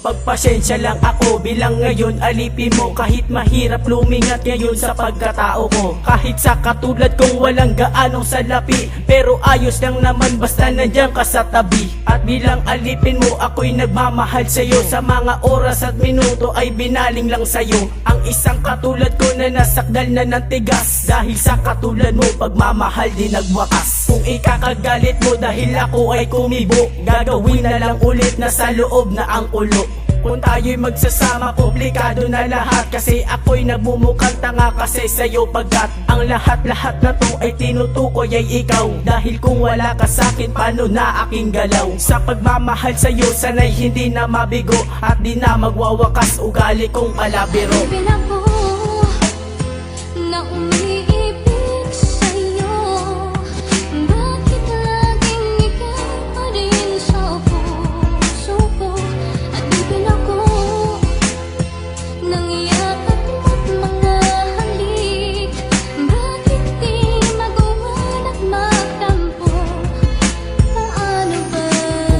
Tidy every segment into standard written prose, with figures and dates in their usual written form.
Pagpasensya lang ako bilang ngayon alipin mo. Kahit mahirap lumingat ngayon sa pagkatao ko. Kahit sa katulad kong walang gaanong salapi, pero ayos lang naman basta nandiyan ka sa tabi. At bilang alipin mo ako'y nagmamahal sa'yo. Sa mga oras at minuto ay binaling lang sa'yo. Ang isang katulad ko na nasakdal na ng tigas. Dahil sa katulad mo pagmamahal din nagwakas. Kung ikakagalit mo dahil ako ay kumibo, gagawin na lang ulit na sa loob na ang ulo. Kung tayo'y magsasama, komplikado na lahat. Kasi ako'y nagbumukang tanga kasi sa'yo pagkat ang lahat-lahat na to ay tinutukoy ay ikaw. Dahil kung wala ka sa'kin, paano na aking galaw? Sa pagmamahal sa'yo, sana'y hindi na mabigo. At di na magwawakas ugali kong palabiro. Isipin ako na umiibig sa'yo. Bakit laging ikaw pa rin sa puso ko? At isipin ako ng yakap mo't mga halik. Bakit di magawan at magtampo? Paano ba?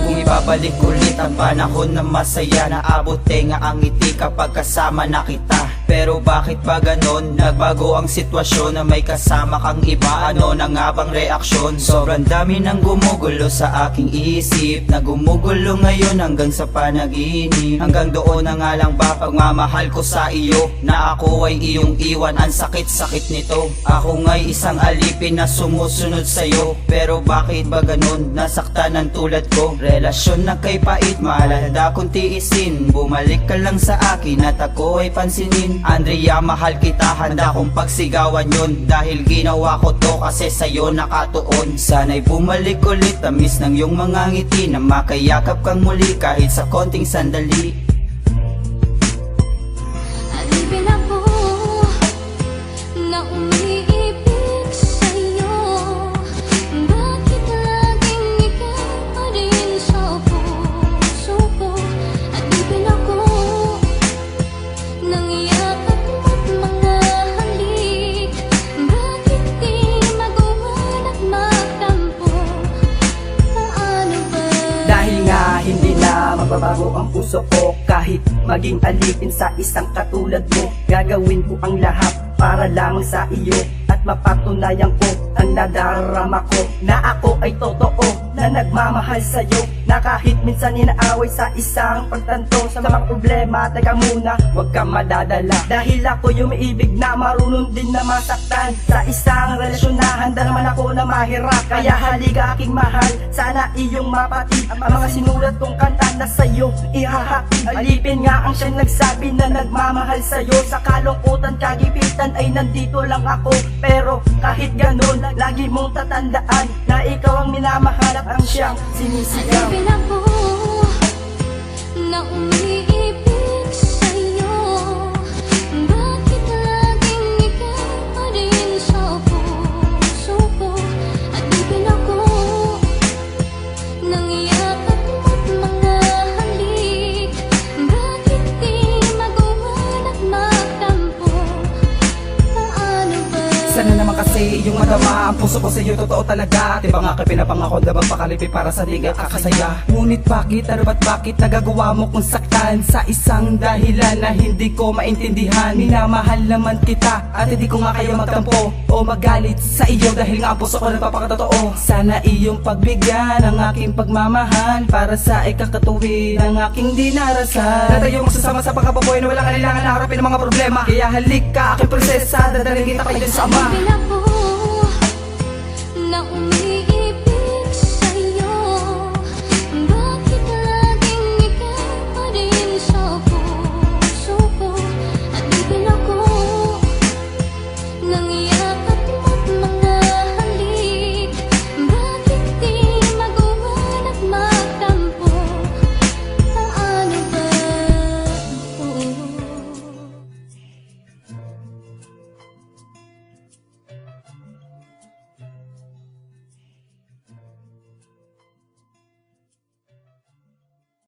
Kung ibabalik ulit ang panahon na masaya, naabot nga ang ngiti kapag kasama na kita. Pero bakit ba ganon? Nagbago ang sitwasyon na may kasama kang iba. Ano na nga bang reaksyon? Sobrang dami nang gumugulo sa aking isip, na gumugulo ngayon hanggang sa panaginip. Hanggang doon na nga lang ba pagmamahal ko sa iyo, na ako ay iyong iwan? Ang sakit-sakit nito. Ako nga'y isang alipin na sumusunod sa'yo. Pero bakit ba ganon? Nasaktan ng tulad ko. Relasyon na kay pait, mahalada kong tiisin. Bumalik ka lang sa akin at ako ay pansinin. Andrea, mahal kita, handa kong pagsigawan yun. Dahil ginawa ko to kasi sa'yo nakatuon. Sana'y bumalik ulit, tamis ng iyong mga ngiti, na makayakap kang muli kahit sa konting sandali. Alipin ako na umiibig sa'yo. Bakit laging ikaw pa rin sa puso ko? Alipin ako ng yakap mo't mga halik. Bakit di magawan at magtampo? Paano ba? Dahil nga hindi na magbabago ang puso ko. Kahit maging alipin sa isang katulad mo, gagawin ko ang lahat para lamang sa iyo. At mapatunayan ko ang nadarama ko, na ako ay totoo na nagmamahal sa'yo. Na kahit minsan inaaway sa isang pagtanto sa mga problema, teka muna, huwag kang madadala. Dahil ako yung umiibig na marunong din na masaktan. Sa isang relasyon na handa naman ako na mahirap. Kaya halika aking mahal, sana iyong mapatid ang mga sinulat kong kanta na sa'yo ihahatid. Alipin nga ang siyang nagsabi na nagmamahal sa'yo. Sa kalungkutan, kagipitan ay nandito lang ako. Pero kahit ganun, lagi mong tatandaan na ikaw ang minamahal at ang siyang sinisigaw. Alipin ako na umiibig sa'yo. Bakit laging ikaw pa rin sa puso ko? Alipin ako ng yakap mo't mga halik. Bakit di magawan at magtampo? Paano ba? Sana naman kasi iyong madama ang puso ko sa iyo, totoo talaga. Diba nga kayo pinapangako na magpakalipi para sa di ka kakasaya. Ngunit bakit, ano ba't bakit nagagawa mo kong saktan sa isang dahilan na hindi ko maintindihan? Minamahal naman kita at hindi ko nga kayo magtampo o magalit sa iyo, dahil nga ang puso ko nagpapakatotoo. Sana iyong pagbigyan ang aking pagmamahal para sa ikakatuwid ng aking dinarasal. Na tayo magsasama sa pagkababoy na walang kailangan na harapin ang mga problema. Kaya halik ka aking prinsesa, dadaling kita kayo sa ama. Alipin ako na umiibig